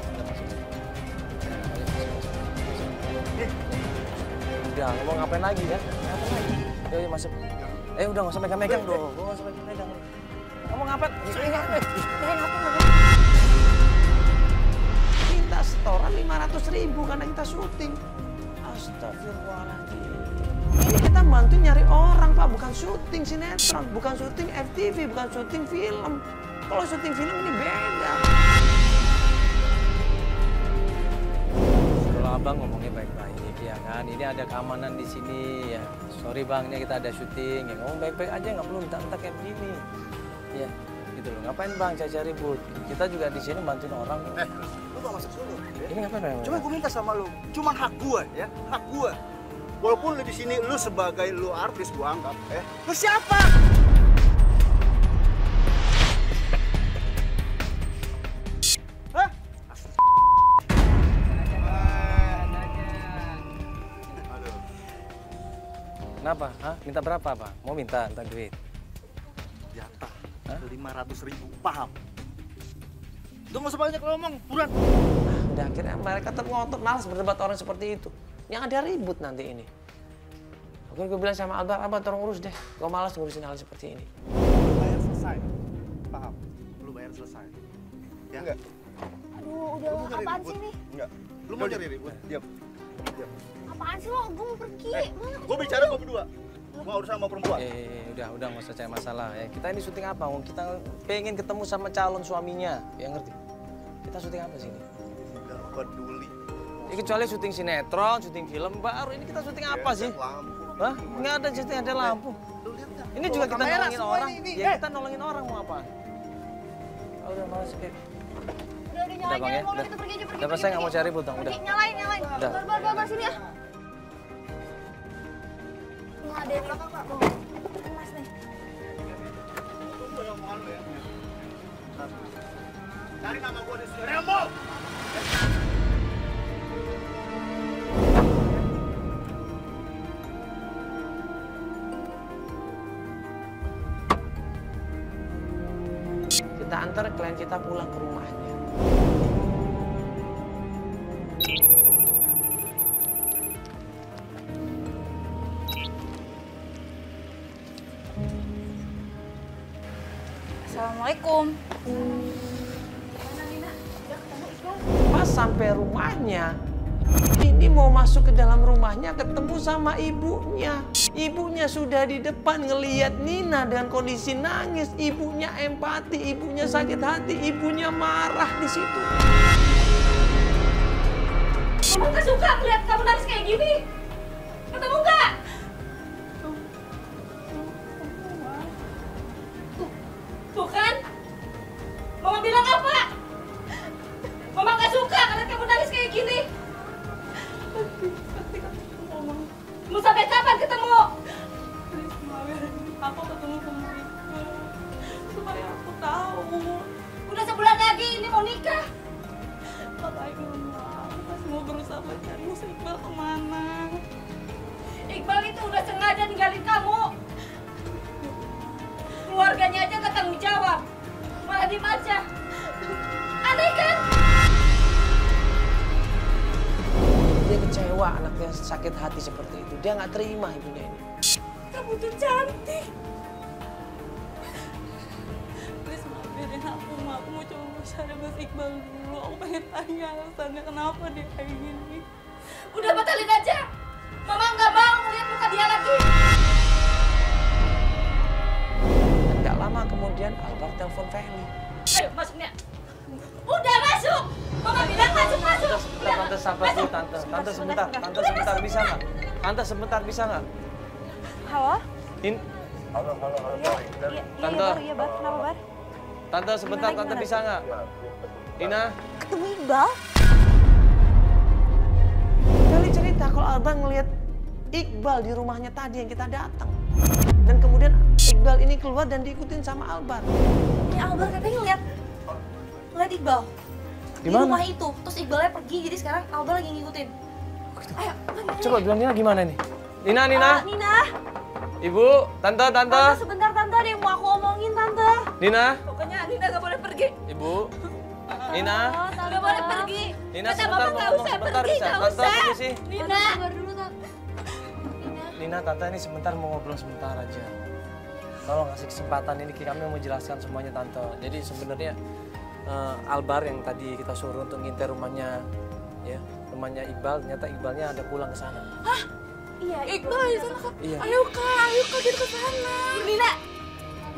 Udah, mau ngapain lagi ya? Ngapain lagi? Yuk, masuk. Udah nggak usah megang-megang dong. Nggak usah megang-megang. Kamu ngapain? Minta setoran 500.000 karena kita syuting. Astagfirullahaladzim. Ini kita bantu nyari orang Pak, bukan syuting sinetron, bukan syuting FTV, bukan syuting film. Kalau syuting film ini beda. Kalau abang ngomongnya baik-baik ya kan, ini ada keamanan di sini ya. Sorry bang, ini kita ada syuting ya, ngomong baik-baik aja, nggak perlu minta-minta kayak begini. Ya, gitu loh. Ngapain bang cari-cari ribut? Kita juga di sini bantuin orang. Lu gak masuk dulu. Ya? Ini ngapain bang? Cuma gue minta sama lu, cuma hak gue ya, hak gue. Walaupun lu di sini lu sebagai lu artis gue anggap, lu siapa? Hah? Aduh. Kenapa? Hah? Minta berapa bang? Mau minta duit? Jatah 500.000, paham? Udah nggak usah banyak ngomong, buruan. Udah akhirnya mereka ngotot, malas berdebat orang seperti itu. Yang ada ribut nanti ini. Oke, gue bilang sama Albar tolong urus deh. Gue malas ngurusin hal seperti ini. Lu bayar selesai, paham? Lu bayar selesai. Ya enggak? Aduh, udah apaan sih nih? Enggak. Lu mau cari ribut? Diam. Apaan sih lo? Gue mau pergi. Gue bicara gue berdua. Gue urusan sama perempuan. Udah nggak usah cari masalah ya. Kita ini syuting apa? Kita pengen ketemu sama calon suaminya, ya ngerti? Kita syuting apa sini? Tidak peduli. Ya, kecuali syuting sinetron, syuting film baru. Ini kita syuting apa sih? Lampu. Hah? Nggak ada syuting, ada lampu. Lu lihat nggak? Ini juga kita Kamera nolongin semua orang. ini. Ya kita nolongin orang mau apa? Udah malas Udah Udah, nyalain, Bang, ya? mau Udah. kita pergi aja, pergi. Udah, saya nggak mau cari ribut, Bang. Udah. Nyalain. Udah. Bar, sini ya. Nggak ada yang belakang, Pak. Mas nih. Tunggu yang omongan lu ya. Cari nama gue di sini. Rembo! Kita antar klien kita pulang ke rumahnya. Assalamualaikum. Pas sampai rumahnya, ini mau masuk ke dalam rumahnya ketemu sama ibunya. Ibunya sudah di depan ngeliat Nina dengan kondisi nangis. Ibunya empati, ibunya sakit hati, ibunya marah di situ. Mama gak suka ngeliat kamu nangis kayak gini. Ketemu nggak? Tuh kan? Mama bilang apa? Mama gak suka ngeliat kamu nangis kayak gini. Mau sampai kapan ketemu? Aku ketemu sama Iqbal supaya aku tahu. Udah sebulan lagi ini mau nikah. Papa Iqbal aku masih mau berusaha mencari Iqbal kemana. Iqbal itu udah sengaja ninggalin kamu. Keluarganya aja gak tanggung jawab. Malah diem aja. Aneh kan? Dia kecewa anaknya sakit hati seperti itu. Dia nggak terima ibunya ini. Kamu tuh cantik. Please maafin aku, Ma. Aku mau coba cari Mas Iqbal dulu. Aku pengen tanya alasannya kenapa dia kayak gini. Udah batalin aja. Mama nggak mau ngeliat muka dia lagi. Dan nggak lama kemudian Albar telepon Feli. Ayo masuknya. Udah masuk. Mama bilang masuk. Tante sabar dulu, Tante. Tante sebentar, bisa nggak? Tante sebentar bisa nggak? Halo? Halo. Tante. Iya, Bar. Kenapa, Bar? Tante sebentar, Tante bisa nggak? Nina? Ketemu Iqbal? Feli cerita kalau Albar ngelihat Iqbal di rumahnya tadi yang kita datang. Dan kemudian Iqbal ini keluar dan diikutin sama Albar. Ini Albar katanya ngeliat Iqbal di Gimana? rumah itu. Terus Iqbalnya pergi, jadi sekarang Albar lagi ngikutin. Ayo, Coba bilang Nina gimana nih? Nina. Nina. Ibu, Tante. Tante, sebentar, Tante. Ada yang mau aku omongin, Tante. Nina. Pokoknya Nina gak boleh pergi. Ibu. Nina. Gak boleh pergi. Nina Kata sebentar Mama mau gak ngomong usah sebentar pergi, bisa. gak Tante usah. permisi. Nina. Sabar dulu, Tante. Nina, Tante ini sebentar mau ngobrol sebentar aja. tolong kasih kesempatan ini kami mau jelaskan semuanya Tante. Jadi sebenarnya Albar yang tadi kita suruh untuk ngintai rumahnya, ya rumahnya Iqbal, ternyata Iqbalnya ada pulang ke sana. Hah? Iya, Iqbal di sana Kak. Iya. Ayo Kak kita ke sana. Nina,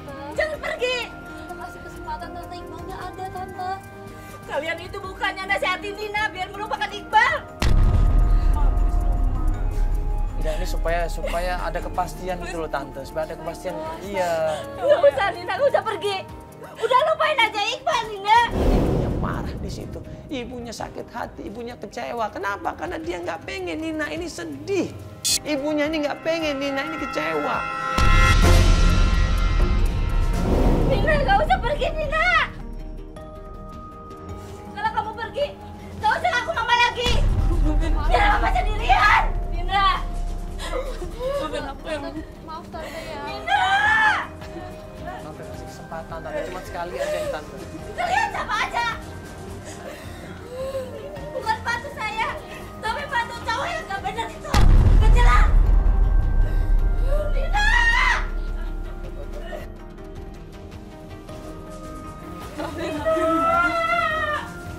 Tante, jangan pergi. kita kasih kesempatan Tante, Iqbalnya ada Tante. Kalian itu bukannya nasihatin Nina biar melupakan Iqbal. Enggak, ini supaya ada kepastian gitu loh Tante, supaya ada kepastian. Iya. Gak usah Nina, gak usah pergi. Udah lupain aja Iqbal Nina. Ibunya marah di situ. Ibunya sakit hati, ibunya kecewa. Kenapa? Karena dia nggak pengen Nina ini sedih. Ibunya ini nggak pengen Nina ini kecewa. Nina gak usah pergi Nina. Kalau kamu pergi, gak usah aku mama lagi. Biar mama sendirian. Nina. Maaf Tante ya. Nina. Tante kasih kesempatan Tante, cuma sekali aja ya Tante. Kalian sama aja. Bukan bantu saya, tapi bantu cowok yang gak benar itu. Kejelas. Nina.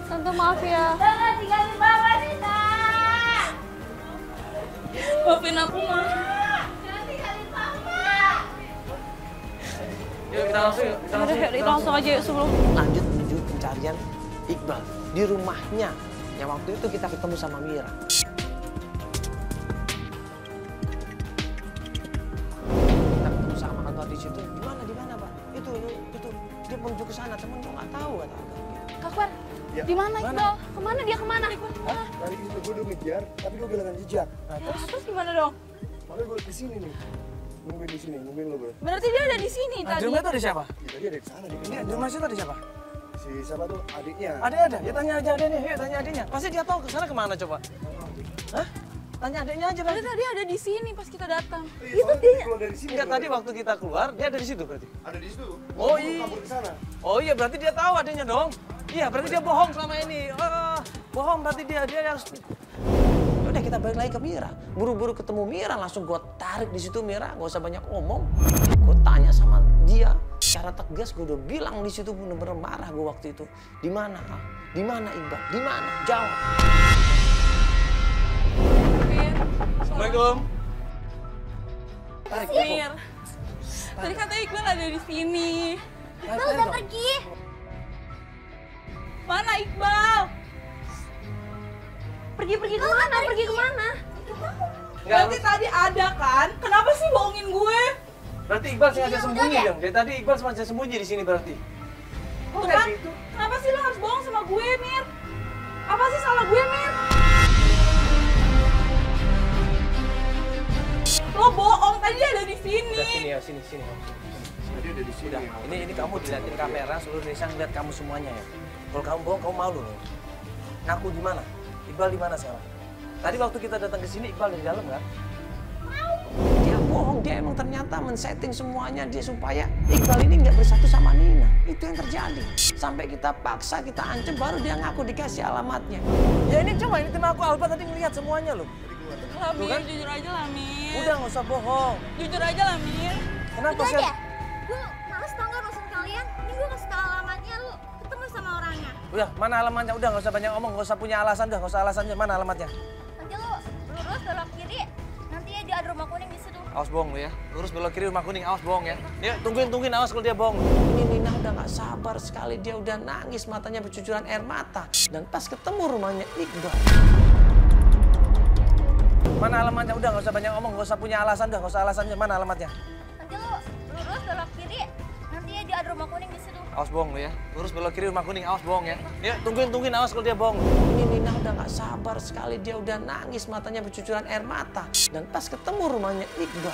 Tante maaf ya. Jangan tinggalin mama Nina. Maafin aku Ma. Jangan tinggalin mama. Yuk kita langsung yuk, kita langsung. Kita langsung aja yuk sebelum. Lanjut menuju pencarian Iqbal di rumahnya. Yang waktu itu kita ketemu sama Mira. Kita ketemu sama kantor di situ. Di mana Pak? Itu dia menuju ke sana. Cuman gua nggak tahu kata Akang. Kak Kwan, di mana Iqbal? Kemana dia kemana? Tadi itu gue udah ngejar, tapi gue kehilangan jejak. Terus gimana dong? Makanya gue di sini nih. Nungguin di sini, nungguin lo bro. Berarti dia ada di sini Nah, di tadi. rumah itu ada siapa? Ya, tadi ada di sana di Ini di rumah situ ada siapa? Si siapa tuh adiknya. Ada. Ya tanya aja adiknya, yuk tanya adiknya. Pasti dia tahu ke sana kemana coba. Hah? Tanya adiknya aja Berarti berarti. tadi ada di sini pas kita datang. Itu dia. Keluar dari sini. Enggak, tadi waktu kita keluar, dia ada di situ berarti. Ada di situ. Oh, Gua iya. kabur ke sana. Oh iya, berarti dia tahu adiknya dong. Iya, berarti dia bohong selama ini. Bohong berarti dia harus. Udah kita balik lagi ke Mira. Buru-buru ketemu Mira, langsung gue tarik di situ Mira. Gak usah banyak omong. Gue tanya sama dia secara tegas. Gue udah bilang di situ bener-bener marah gue waktu itu. Di mana? Di mana Iqbal? Di mana? Jawab. Assalamualaikum. Mir. Tadi katanya Iqbal ada di sini. Iqbal udah pergi. Mana Iqbal? Pergi kemana? Pergi kemana? Berarti tadi ada kan? Kenapa sih bohongin gue? Berarti Iqbal sengaja sembunyi dong. Dari tadi Iqbal sengaja sembunyi di sini berarti. Tuh kan? Kenapa sih lo harus bohong sama gue, Mir? Apa sih salah gue, Mir? Lo bohong, tadi dia ada di sini. Udah sini ya, sini. Tadi ada di sini. Udah, ini kamu dilihatin kamera, seluruh Indonesia ngeliat kamu semuanya ya. Kalau kamu bohong, kamu malu loh. Ngaku di mana? Iqbal di mana sekarang? Tadi waktu kita datang ke sini, Iqbal di dalam kan? Dia bohong, dia emang ternyata men-setting semuanya dia supaya Iqbal ini nggak bersatu sama Nina. Itu yang terjadi. Sampai kita paksa, kita ancam, baru dia ngaku dikasih alamatnya. Ya ini cuma ini tim aku Alba tadi ngeliat semuanya loh. Lah, Tuh Mir, kan? jujur aja lah, Mir. Udah nggak usah bohong. Jujur aja lah, Mir. Kenapa Udah sih? aja. Gue males tau gak urusan kalian. Ini gue kasih tau alamatnya, lu ketemu sama orangnya. Udah, mana alamatnya? Udah nggak usah banyak ngomong, nggak usah punya alasan, udah nggak usah alasannya. Mana alamatnya? Nanti lu lurus belok kiri. Nanti ya dia ada rumah kuning di situ. Awas bohong lu ya. Lurus belok kiri rumah kuning, awas bohong ya. Ya tungguin awas kalau dia bohong. Ini Nina udah nggak sabar sekali, dia udah nangis, matanya bercucuran air mata. Dan pas ketemu rumahnya Iqbal. Mana alamatnya? Udah nggak usah banyak ngomong, nggak usah punya alasan, udah nggak usah alasannya. Mana alamatnya? Nanti lu lurus belok kiri. Nanti ya dia ada rumah kuning di situ. Awas bohong lu ya. Lurus belok kiri rumah kuning, awas bohong ya. Ya tungguin awas kalau dia bohong. Ini Nina udah nggak sabar sekali, dia udah nangis, matanya bercucuran air mata. Dan pas ketemu rumahnya Iqbal.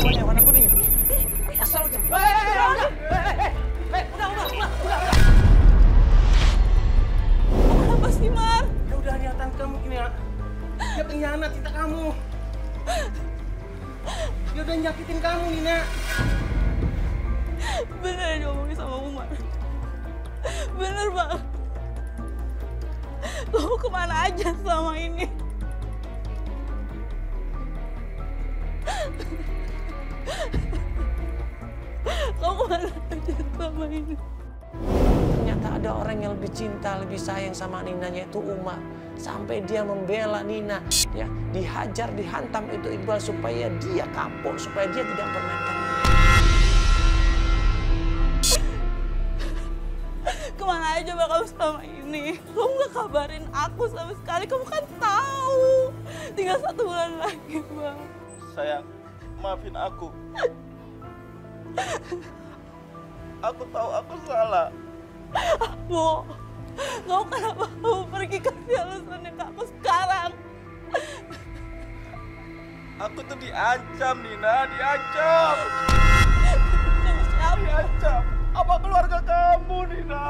Rumahnya warna kuning. Asal lu Udah. Apa sih, Mar? Ya udah niatan kamu ini ya. Dia pengkhianat cinta kamu. Dia udah nyakitin kamu, Nina. Bener diomongin sama Umar. Bener, Bang. Lo kemana aja selama ini? kemana aja selama ini. Ternyata ada orang yang lebih cinta, lebih sayang sama Nina, yaitu Umar. Sampai dia membela Nina, ya, dihajar, dihantam itu Iqbal supaya dia kapok, supaya dia tidak mempermainkan Nina. Kemana aja kamu selama ini? Kamu gak kabarin aku sama sekali, kamu kan tahu. Tinggal 1 bulan lagi, Bang. Sayang, maafin aku. Aku tahu aku salah. Bo, kamu kenapa kamu pergi kasih alasannya ke aku sekarang? Aku tuh diancam, Nina, diancam. Sama siapa? Diancam. Apa keluarga kamu, Nina?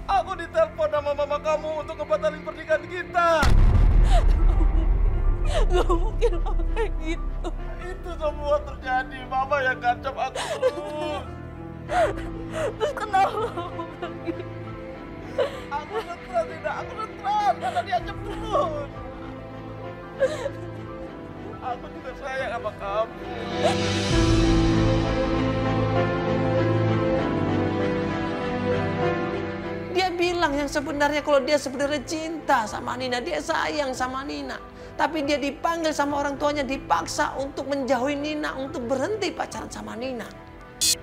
Aku ditelepon sama mama kamu untuk ngebatalin pernikahan kita. Gak mungkin mama kayak gitu. Itu semua terjadi, mama yang ngancam aku terus. Terus kenapa kamu pergi? Aku stres, Nina, aku stres karena diancam terus. Aku juga sayang sama kamu. Dia bilang yang sebenarnya kalau dia sebenarnya cinta sama Nina, dia sayang sama Nina. Tapi dia dipanggil sama orang tuanya, dipaksa untuk menjauhi Nina, untuk berhenti pacaran sama Nina.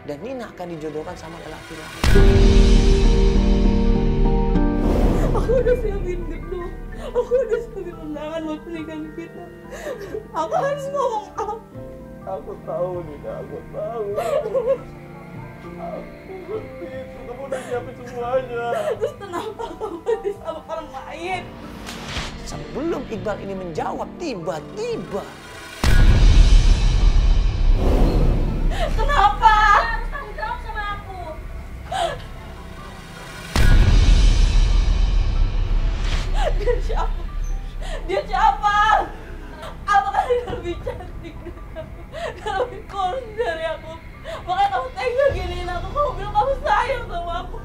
Dan Nina akan dijodohkan sama lelaki lain. Aku udah siapin gedung, aku udah siapin undangan buat pernikahan kita. Aku harus ngomong apa? Aku tahu, Nina, aku tahu. Aku ngerti itu, kamu udah siapin semuanya. Terus kenapa kamu pergi sama orang lain? Sebelum Iqbal ini menjawab, tiba-tiba Kenapa? Harus tanggung jawab sama aku. Dia siapa? Dia siapa? Apakah dia lebih cantik dari aku? Dia lebih kurus dari aku? Makanya kamu tega giniin aku, kamu bilang kamu sayang sama aku.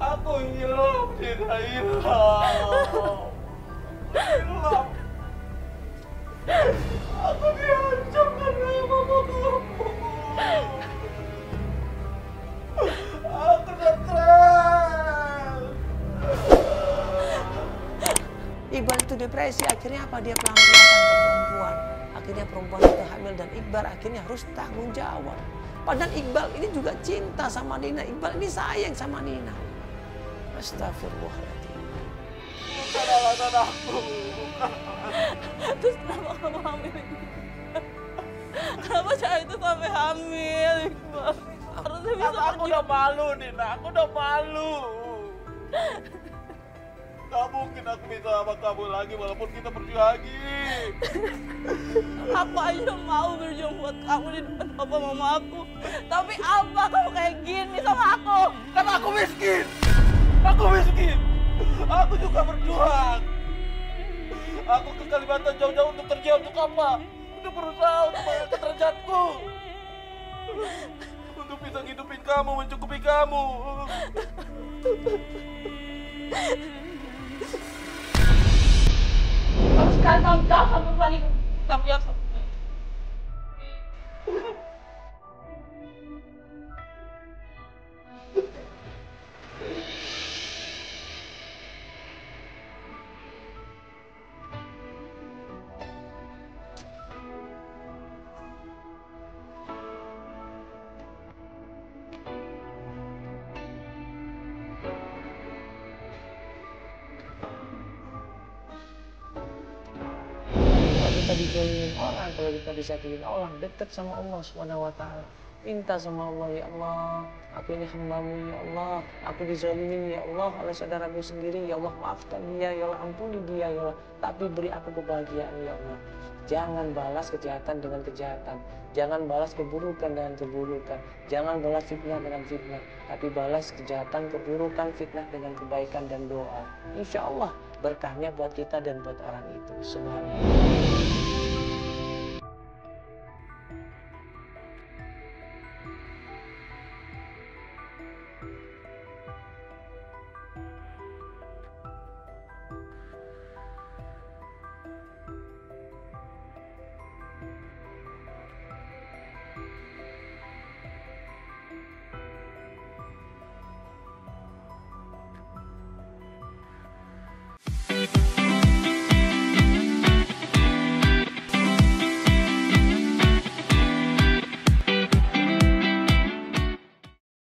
Aku hilang, Nina, hilang. Hilang. Aku diancam karena mama kamu. Aku stres. Iqbal itu depresi. Akhirnya apa? Dia pelampiasan ke perempuan. Akhirnya perempuan itu hamil dan Iqbal akhirnya harus tanggung jawab. Padahal Iqbal ini juga cinta sama Nina. Iqbal ini sayang sama Nina. Astagfirullahaladzim. Bukan alasan aku. Terus kenapa kamu hamil? Kenapa cewek itu sampai hamil, Iqbal? Harusnya bisa Aku udah malu, Nina. Aku udah malu. Gak mungkin aku bisa sama kamu lagi walaupun kita pergi lagi. Aku aja mau berjuang buat kamu di depan papa mama aku. Tapi apa kamu kayak gini sama aku? Karena aku miskin. Aku miskin. Aku juga berjuang. Aku ke Kalimantan jauh-jauh untuk kerja, untuk apa? Untuk berusaha untuk mengangkat derajatku. Untuk bisa ngidupin kamu, mencukupi kamu. Kamu sekarang tanggung jawab sama perempuan itu. Tanggung jawab sama kita dijauhin orang, kalau kita disakitin orang, dekat sama Allah Subhanahu wa Ta'ala. Minta sama Allah, ya Allah, aku ini hambamu, ya Allah, aku dizalimin, ya Allah, oleh saudaraku sendiri, ya Allah, maafkan dia, ya Allah, ampuni dia, ya Allah, tapi beri aku kebahagiaan, ya Allah. Jangan balas kejahatan dengan kejahatan, jangan balas keburukan dengan keburukan, jangan balas fitnah dengan fitnah, tapi balas kejahatan, keburukan, fitnah dengan kebaikan dan doa. Insya Allah berkahnya buat kita dan buat orang itu. Subhanallah.